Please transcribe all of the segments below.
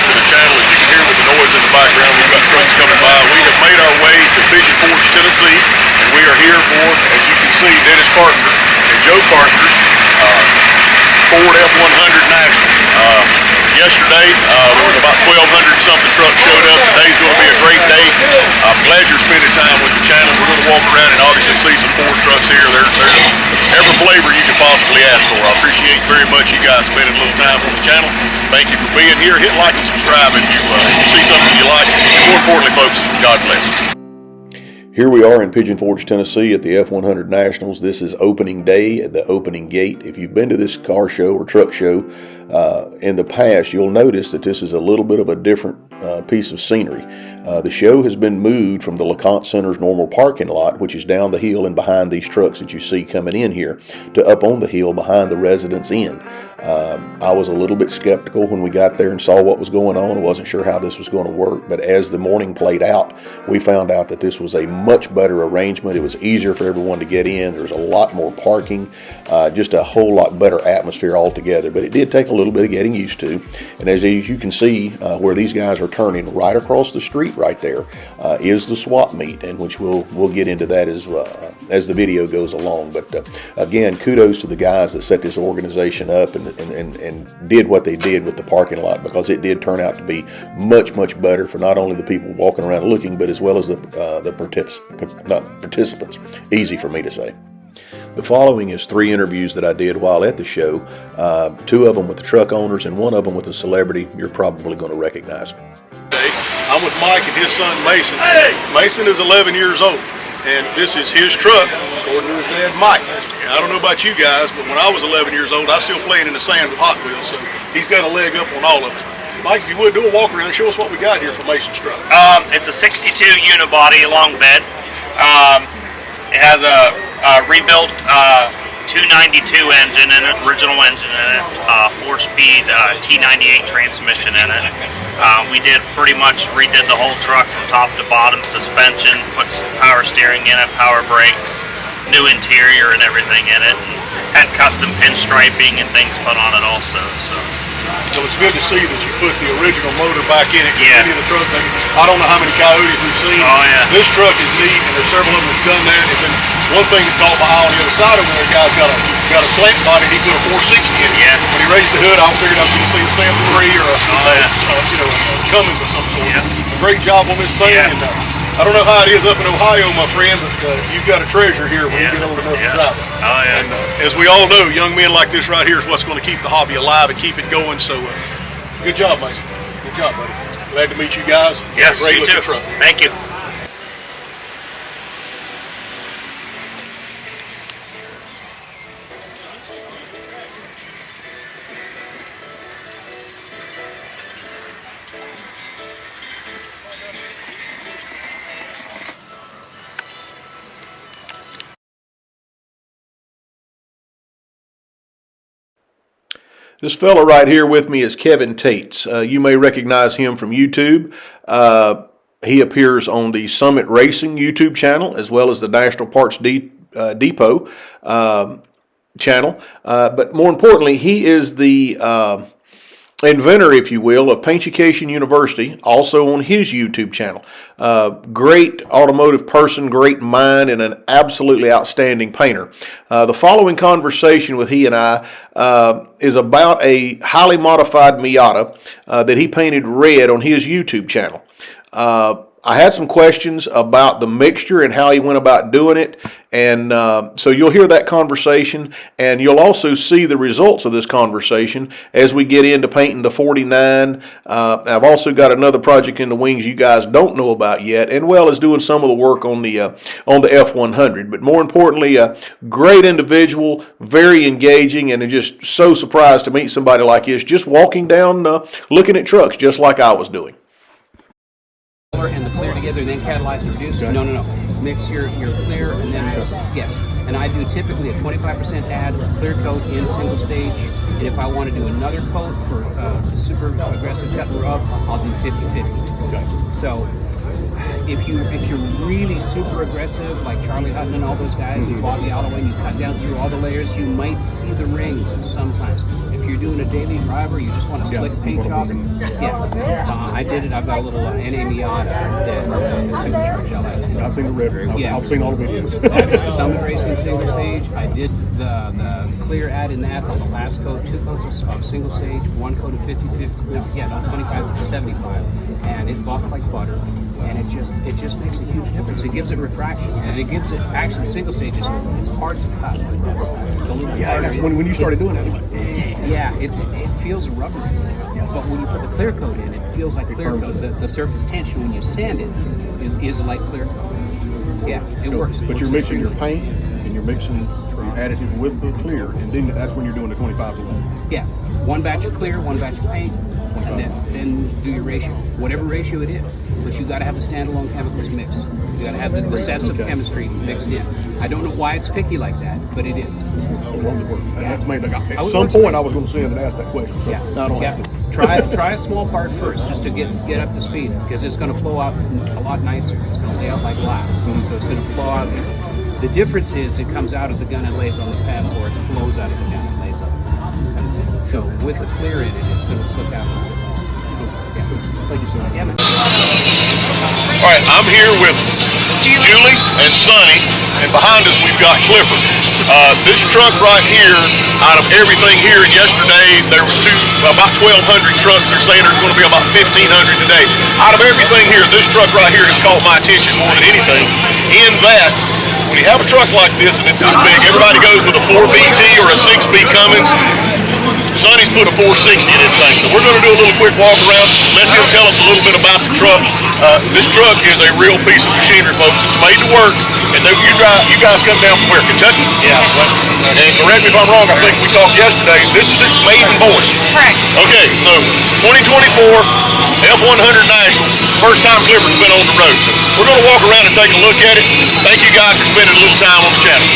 with the channel. As you can hear with the noise in the background, we've got trucks coming by. We have made our way to Pigeon Forge, Tennessee, and we are here for, as you can see, Dennis Carpenter and Joe Carpenter's Ford F100 Nationals. Yesterday, there was about 1,200 something trucks showed up. Today's going to be a great day. I'm glad you're spending time with the channel. We're going to walk around and obviously see some Ford trucks here. There's every flavor you can possibly ask for. I appreciate very much you guys spending a little time on the channel. Thank you for being here. Hit like and subscribe if you see something you like. And more importantly, folks, God bless. Here we are in Pigeon Forge, Tennessee at the F100 Nationals. This is opening day at the opening gate. If you've been to this car show or truck show in the past, you'll notice that this is a little bit of a different piece of scenery. The show has been moved from the LeConte Center's normal parking lot, which is down the hill and behind these trucks that you see coming in here, to up on the hill behind the Residence Inn. I was a little bit skeptical when we got there and saw what was going on. I wasn't sure how this was going to work, but as the morning played out, we found out that this was a much better arrangement. It was easier for everyone to get in. There was a lot more parking, just a whole lot better atmosphere altogether, but it did take a little bit of getting used to. And as you can see, where these guys are turning right across the street right there is the swap meet, and which we'll get into that as the video goes along. But again, kudos to the guys that set this organization up and did what they did with the parking lot, because it did turn out to be much better for not only the people walking around looking, but as well as the participants. Easy for me to say. The following is 3 interviews that I did while at the show, 2 of them with the truck owners and 1 of them with a celebrity you're probably going to recognize. I'm with Mike and his son Mason. Mason is 11 years old, and this is his truck, according to his dad Mike. And I don't know about you guys, but when I was 11 years old, I was still playing in the sand with Hot Wheels, so he's got a leg up on all of us. Mike, if you would, do a walk around and show us what we got here for Mason's truck. It's a 62 unibody long bed. It has a rebuilt 292 engine in it, original engine in it, 4-speed T98 transmission in it. We pretty much redid the whole truck from top to bottom, suspension, put power steering in it, power brakes, new interior and everything in it, and had custom pinstriping and things put on it also. So it's good to see that you put the original motor back in it. Yeah. Many of the trucks, I don't know how many Coyotes we've seen. Oh yeah. This truck is neat, and there's several of them that's done that. And then one thing that caught my eye on the other side of it, the guy's got a slant body, and he put a 460 in it. Yeah. When he raised the hood, I figured I was going to see a Sam 3 or a Cummins or some sort. Yeah. A great job on this thing. Yeah. And, I don't know how it is up in Ohio, my friend, but you've got a treasure here when you get old enough to drive it. Oh yeah. And as we all know, young men like this right here is what's going to keep the hobby alive and keep it going. So good job, Mason. Good job, buddy. Glad to meet you guys. Yes, great you too. truck. Thank you. This fella right here with me is Kevin Tates. You may recognize him from YouTube. He appears on the Summit Racing YouTube channel, as well as the National Parts Depot channel. But more importantly, he is the inventor, if you will, of Paintucation University, also on his YouTube channel. Great automotive person, great mind, and an absolutely outstanding painter. The following conversation with he and I is about a highly modified Miata that he painted red on his YouTube channel. I had some questions about the mixture and how he went about doing it, and so you'll hear that conversation, and you'll also see the results of this conversation as we get into painting the 49. I've also got another project in the wings you guys don't know about yet, and well as doing some of the work on the F100. But more importantly, a great individual, very engaging, and just so surprised to meet somebody like this, just walking down looking at trucks just like I was doing. And the clear together and then catalyze and reduce? No. Mix your clear and then, yes. And I do typically a 25% add clear coat in single stage. And if I want to do another coat for super aggressive cut and rub, I'll do 50-50. Okay. So if you're really super aggressive, like Charlie Hutton and all those guys, you bought the auto and you cut down through all the layers, you might see the rings sometimes. If you're doing a daily driver, you just want a slick paint job. I did it. I've got a little NA Miata that is a supercharged LS. I've seen the red. I've seen all the videos. That's Summit Racing single stage. I did the clear ad in that on the last coat, 2 coats of single stage, 1 coat of 25 to 75, and it buffed like butter. And it just makes a huge difference. It gives it refraction, and it gives it actually single stages. It's hard to cut. It's a little harder. That's when you started doing that. It feels rubbery. But when you put the clear coat in, it feels like clear coat. The surface tension when you sand it is like clear coat. Yeah, it works. But you're mixing your paint and you're mixing your additive with the clear, and then that's when you're doing the 25 to 1. Yeah, 1 batch of clear, 1 batch of paint, and then do your ratio, whatever ratio it is. But you got to have the standalone chemicals mixed. You got to have the sets of chemistry mixed in. I don't know why it's picky like that, but it is. That's the main thing. At some point, I was going to send and ask that question. So now I don't have to. Try a small part first, just to get up to speed, because it's going to flow out a lot nicer. It's going to lay out like glass, so it's going to flow out. The difference is it comes out of the gun and lays on the panel, or it flows out of the gun and lays on the panel. So with the clear in it, it's going to slip out. Thank you, sir. Yeah, man. All right, I'm here with Julie and Sonny, and behind us we've got Clifford. This truck right here, out of everything here, and yesterday there was about 1,200 trucks. They're saying there's going to be about 1,500 today. Out of everything here, this truck right here has caught my attention more than anything. In that, when you have a truck like this and it's this big, everybody goes with a 4BT or a 6B Cummins. Sonny's put a 460 in this thing, so we're going to do a little quick walk around, let him tell us a little bit about the truck. This truck is a real piece of machinery, folks. It's made to work, and you guys come down from where, Kentucky? Yeah. And correct me if I'm wrong, I think we talked yesterday, this is its maiden born. Correct. Okay, so 2024 F100 Nationals, first time Clifford's been on the road. So we're going to walk around and take a look at it. Thank you guys for spending a little time on the channel.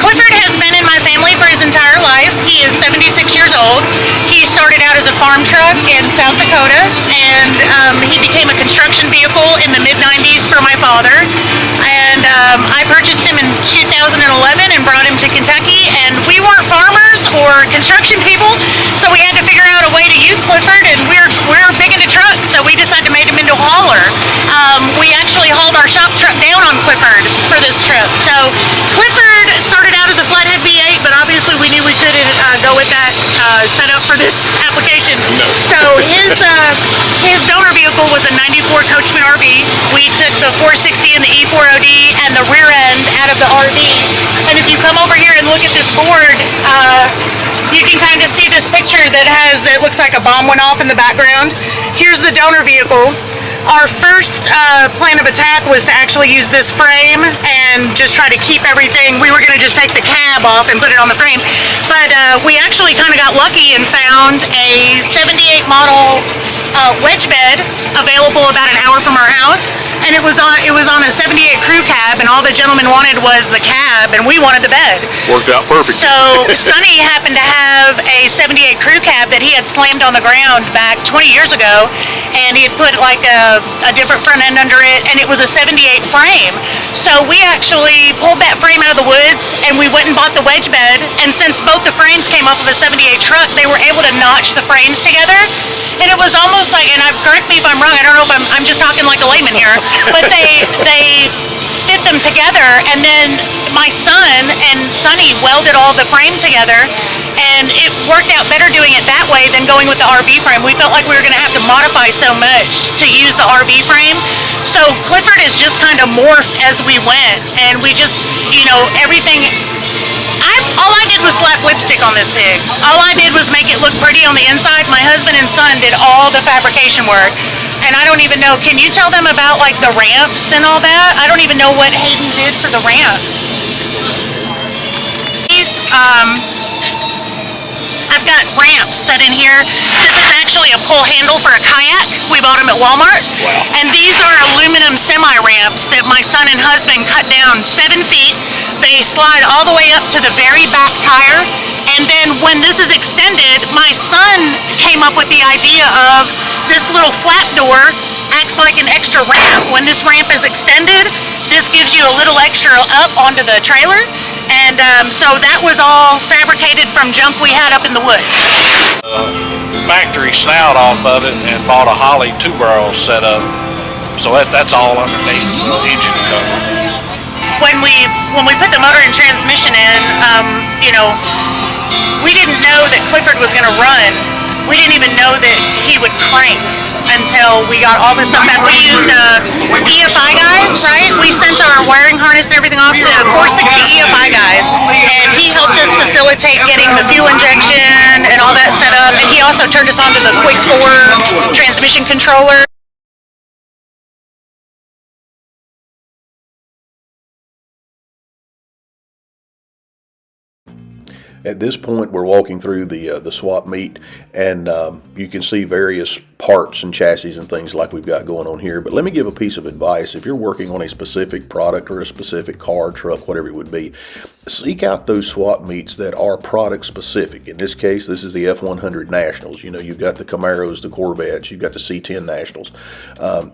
Clifford has been in my family for his entire life. He is 76 years old. He started out as a farm truck in South Dakota, and he became a construction vehicle in the mid-90s for my father. And I purchased him in 2011 and brought him to Kentucky, and we weren't farmers or construction people, so we had to figure out a way to use Clifford, and we're big into trucks, so we decided to make him into a hauler. We actually hauled our shop truck down on Clifford for this trip. So Clifford started out as a flathead V8, but obviously we knew we couldn't go with that setup for this application. No. So his donor vehicle was a 94 Coachman RV. We took the 460 and the E4OD and the rear end out of the RV. And if you come over here and look at this board, you can kind of see this picture that it looks like a bomb went off in the background. Here's the donor vehicle. Our first plan of attack was to actually use this frame and just try to keep everything. We were going to just take the cab off and put it on the frame. But we actually kind of got lucky and found a 78 model wedge bed available about an hour from our house. And it was on a 78 crew cab, and all the gentleman wanted was the cab, and we wanted the bed. Worked out perfect. So Sonny happened to have a 78 crew cab that he had slammed on the ground back 20 years ago, and he had put like a different front end under it, and it was a 78 frame. So we actually pulled that frame out of the woods, and we went and bought the wedge bed, and since both the frames came off of a 78 truck, they were able to notch the frames together, and it was almost like, and correct me if I'm wrong, I don't know if I'm just talking like a layman here, but they fit them together, and then my son and Sonny welded all the frame together, and it worked out better doing it that way than going with the RV frame. We felt like we were going to have to modify so much to use the RV frame. So Clifford is just kind of morphed as we went, and we just, everything. All I did was slap lipstick on this pig. All I did was make it look pretty on the inside. My husband and son did all the fabrication work. And I don't even know, can you tell them about like the ramps and all that? I don't even know what Hayden did for the ramps. I've got ramps set in here. This is actually a pull handle for a kayak. We bought them at Walmart. Wow. And these are aluminum semi-ramps that my son and husband cut down 7 feet. They slide all the way up to the very back tire. And then when this is extended, my son came up with the idea of this little flap door acts like an extra ramp. When this ramp is extended, this gives you a little extra up onto the trailer. And so that was all fabricated from junk we had up in the woods. Factory snout off of it and bought a Holly 2-barrel setup. So that's all underneath the engine cover. When we put the motor and transmission in, we didn't know that Clifford was going to run. We didn't even know that he would crank until we got all this stuff back. We used EFI guys, right? We sent our wiring harness and everything off to 460 EFI guys, and he helped us facilitate getting the fuel injection and all that set up, and he also turned us on to the Quick 4 transmission controller. At this point, we're walking through the swap meet, and you can see various parts and chassis and things like we've got going on here. But let me give a piece of advice. If you're working on a specific product or a specific car, truck, whatever it would be, seek out those swap meets that are product specific. In this case, this is the F100 Nationals. You've got the Camaros, the Corvettes, you've got the C10 Nationals.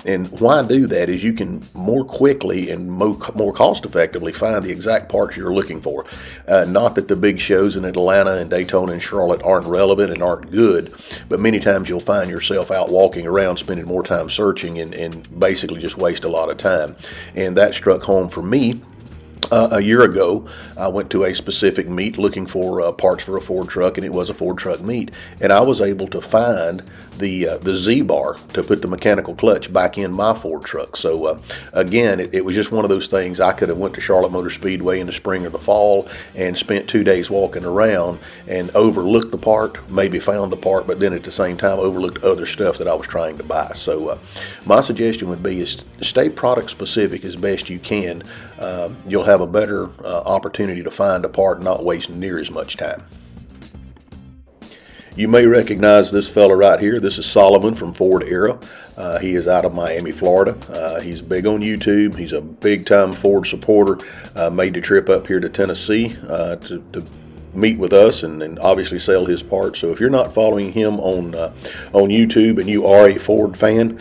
And why do that is you can more quickly and more cost effectively find the exact parts you're looking for. Not that the big shows in Atlanta and Daytona and Charlotte aren't relevant and aren't good, but many times you'll find yourself out walking around spending more time searching and basically just waste a lot of time. And that struck home for me. A year ago, I went to a specific meet looking for parts for a Ford truck, and it was a Ford truck meet. And I was able to find the Z-bar to put the mechanical clutch back in my Ford truck. So again, it was just one of those things. I could have went to Charlotte Motor Speedway in the spring or the fall and spent 2 days walking around and overlooked the part, maybe found the part, but then at the same time overlooked other stuff that I was trying to buy. So my suggestion would be is stay product specific as best you can. You'll have a better opportunity to find a part and not waste near as much time. You may recognize this fella right here. This is Solomon from Ford Era. He is out of Miami, Florida. He's big on YouTube. He's a big-time Ford supporter. Made the trip up here to Tennessee to meet with us and obviously sell his parts. So if you're not following him on YouTube and you are a Ford fan,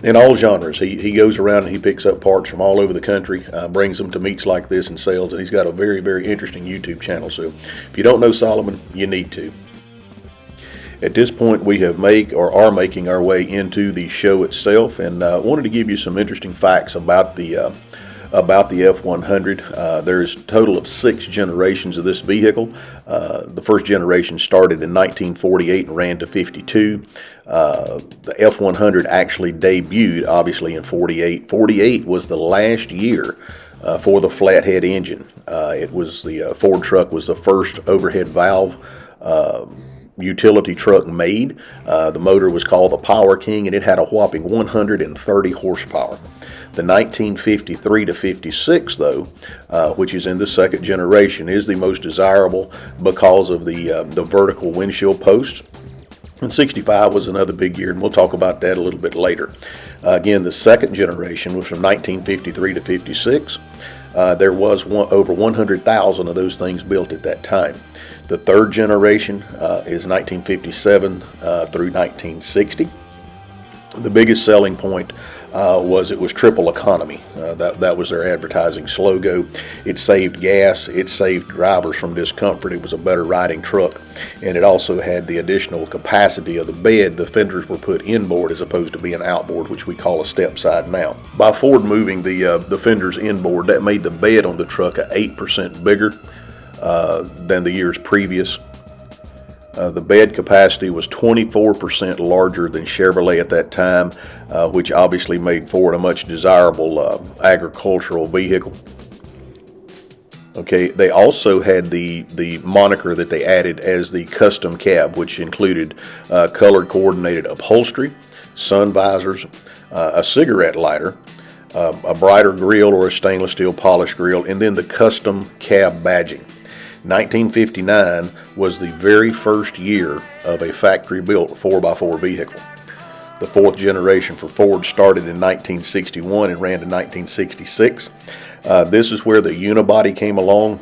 in all genres, he goes around and he picks up parts from all over the country, brings them to meets like this and sells, and he's got a very, very interesting YouTube channel. So if you don't know Solomon, you need to. At this point, we have are making our way into the show itself, and wanted to give you some interesting facts about the F100. There's a total of 6 generations of this vehicle. The first generation started in 1948 and ran to 52. The F100 actually debuted, obviously, in 48. 48 was the last year for the flathead engine. It was the Ford truck was the first overhead valve utility truck made. The motor was called the Power King, and it had a whopping 130 horsepower. The 1953 to 56, though, which is in the second generation, is the most desirable because of the vertical windshield posts. And 65 was another big year, and we'll talk about that a little bit later. Again, the second generation was from 1953 to 56. There was over 100,000 of those things built at that time. The third generation is 1957 through 1960. The biggest selling point was it was triple economy. That was their advertising slogan. It saved gas, it saved drivers from discomfort, it was a better riding truck, and it also had the additional capacity of the bed. The fenders were put inboard as opposed to being outboard, which we call a step side now. By Ford moving the fenders inboard, that made the bed on the truck 8% bigger than the years previous. The bed capacity was 24% larger than Chevrolet at that time, which obviously made Ford a much desirable agricultural vehicle. Okay, they also had the moniker that they added as the custom cab, which included color coordinated upholstery, sun visors, a cigarette lighter, a brighter grille or a stainless steel polished grille, and then the custom cab badging. 1959 was the very first year of a factory-built 4x4 vehicle. The fourth generation for Ford started in 1961 and ran to 1966. This is where the unibody came along.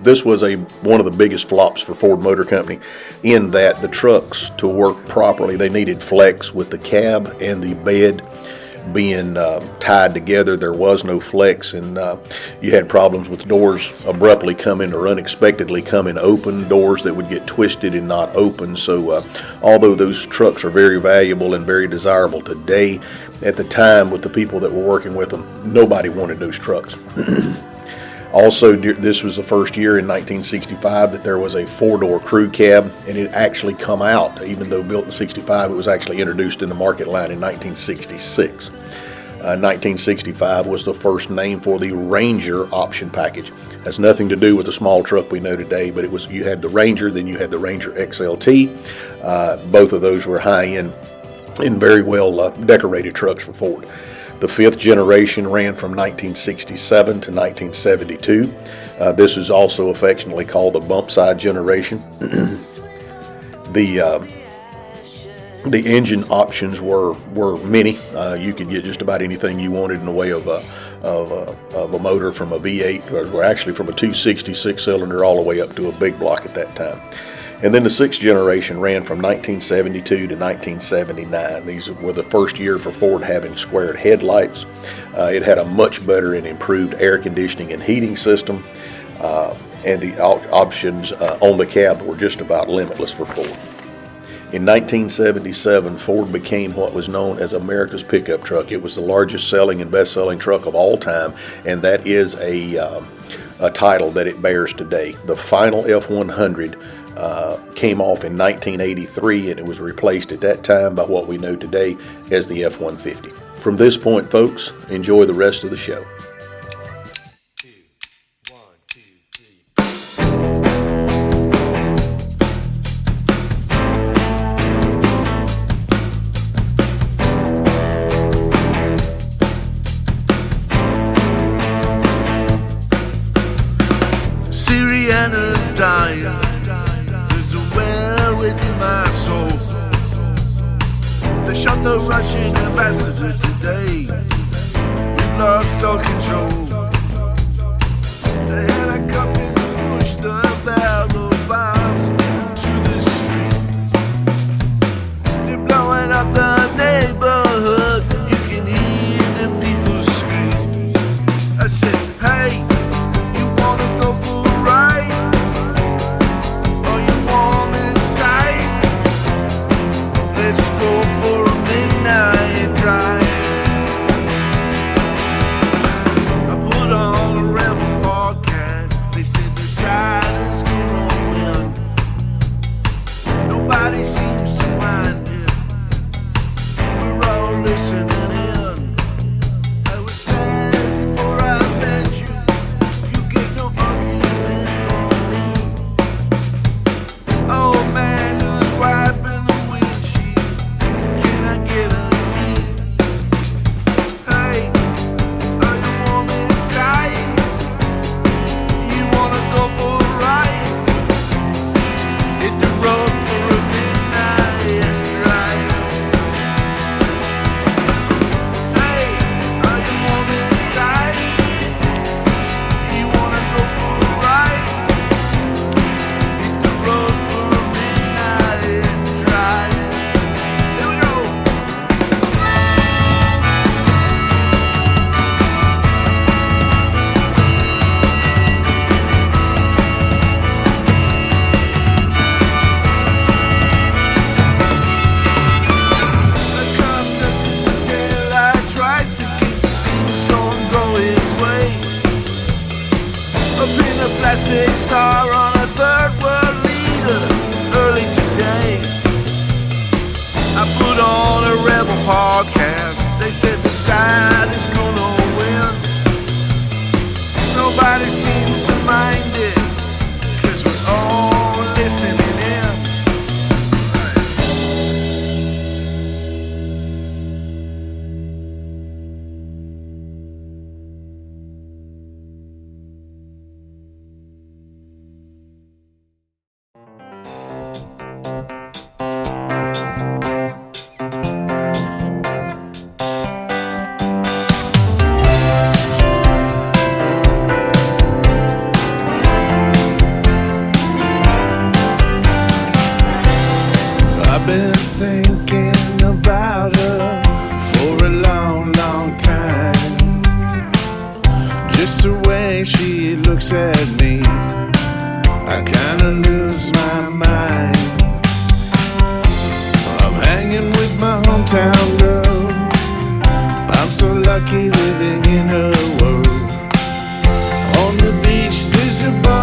This was one of the biggest flops for Ford Motor Company, in that the trucks, to work properly, they needed flex with the cab and the bed being tied together. There was no flex, and you had problems with doors abruptly coming or unexpectedly coming open, doors that would get twisted and not open. So although those trucks are very valuable and very desirable today, at the time with the people that were working with them, nobody wanted those trucks. Also, this was the first year in 1965 that there was a 4-door crew cab, and it actually come out. Even though built in 65, it was actually introduced in the market line in 1966. 1965 was the first name for the Ranger option package. Has nothing to do with the small truck we know today, but it was, you had the Ranger, then you had the Ranger XLT. Both of those were high-end and very well decorated trucks for Ford. The 5th generation ran from 1967 to 1972. This is also affectionately called the bump side generation. The engine options were many. You could get just about anything you wanted in the way of a motor, from a V8, or actually from a 260 6-cylinder all the way up to a big block at that time. And then the 6th generation ran from 1972 to 1979. These were the first year for Ford having squared headlights. It had a much better and improved air conditioning and heating system, and the options on the cab were just about limitless for Ford. In 1977, Ford became what was known as America's pickup truck. It was the largest selling and best-selling truck of all time, and that is a title that it bears today. The final F100 came off in 1983, and it was replaced at that time by what we know today as the F-150. From this point, folks, enjoy the rest of the show. Syriana's dying. There's a well in my soul. They shot the Russian ambassador today. We've lost all control. The helicopters push the barrel bombs to the street. They're blowing up the neighborhood. You can hear the people scream. I said, hey, you wanna go for a ride? Or you warm inside? Let's go for a midnight drive. I put on a Rebel podcast. They said their side is gonna win. Nobody seems to mind it. We're all listening in. I was sad before I met you. You get no argument from me. Oh man, who's wiping the windshield? Can I get a key? Hey, are you warm inside? You wanna go for a ride? Hit the road for a midnight drive. Hey, are you warm inside? You wanna go for a ride? Hit the road for a midnight drive. Here we go. The cop touches the taillight tricycles. The storm go his way. Up in a plastic star on a third world leader early today. I put on a Rebel podcast. They said the side is gonna win. Nobody seems to mind it, 'cause we're all listening in. I've been thinking about her for a long, long looks at me, I kinda lose my mind. I'm hanging with my hometown girl, I'm so lucky living in her world. On the beach there's a bar